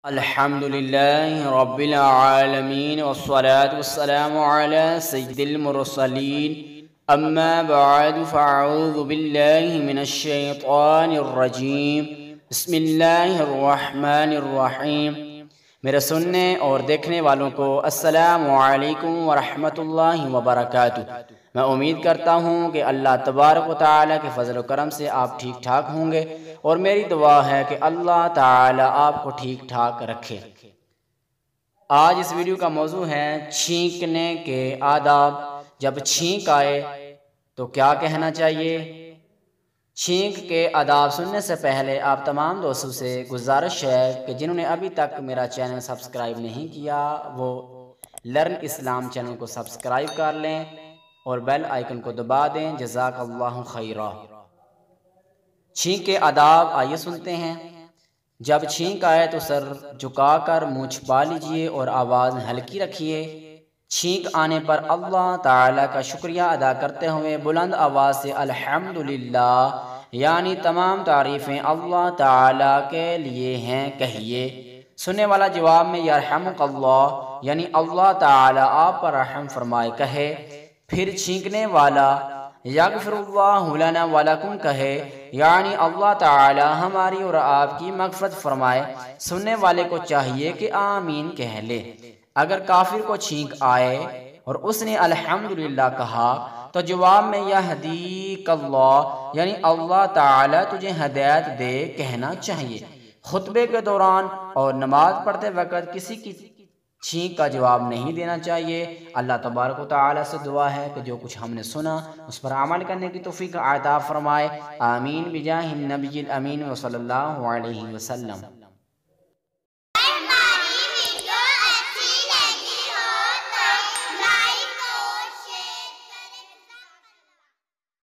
الحمدللہ رب العالمین والصلاة والسلام علی سید المرسلین اما بعد فاعوذ باللہ من الشیطان الرجیم بسم اللہ الرحمن الرحیم۔ میرے سننے اور دیکھنے والوں کو السلام علیکم ورحمۃ اللہ وبرکاتہ۔ میں امید کرتا ہوں کہ اللہ تبارک و تعالیٰ کے فضل و کرم سے آپ ٹھیک ٹھاک ہوں گے، اور میری دعا ہے کہ اللہ تعالیٰ آپ کو ٹھیک ٹھاک رکھے۔ آج اس ویڈیو کا موضوع ہے چھینکنے کے آداب۔ جب چھینک آئے تو کیا کہنا چاہیے؟ چھینک کے آداب سننے سے پہلے آپ تمام دوستوں سے گزارش ہے کہ جنہوں نے ابھی تک میرا چینل سبسکرائب نہیں کیا وہ لرن اسلام چینل کو سبسکرائب کر لیں اور بیل آئیکن کو دبا دیں۔ جزاک اللہ خیرہ۔ چھینک کے آداب آئیے سنتے ہیں۔ جب چھینک آئے تو سر جھکا کر منہ چھپا لیجئے اور آواز ہلکی رکھیے۔ چھینک آنے پر اللہ تعالیٰ کا شکریہ ادا کرتے ہوئے بلند آواز سے الحمدللہ یعنی تمام تعریفیں اللہ تعالیٰ کے لیے ہیں کہیے۔ سننے والا جواب میں یرحمک اللہ یعنی اللہ تعالیٰ آپ پر رحم فرمائے کہے۔ پھر چھینکنے والا یغفر اللہ لنا ولکم کہے، یعنی اللہ تعالی ہماری اور آپ کی مغفرت فرمائے۔ سننے والے کو چاہیے کہ آمین کہہ لے۔ اگر کافر کو چھینک آئے اور اس نے الحمدللہ کہا تو جواب میں یہدیک اللہ یعنی اللہ تعالی تجھے ہدایت دے کہنا چاہیے۔ خطبے کے دوران اور نماز پڑھتے وقت کسی کی چھینک کا جواب نہیں دینا چاہیے۔ اللہ تبارک و تعالی سے دعا ہے کہ جو کچھ ہم نے سنا اس پر عمل کرنے کی توفیق عطا فرمائے۔ آمین بجاہ النبی الامین وصلی اللہ علیہ وسلم۔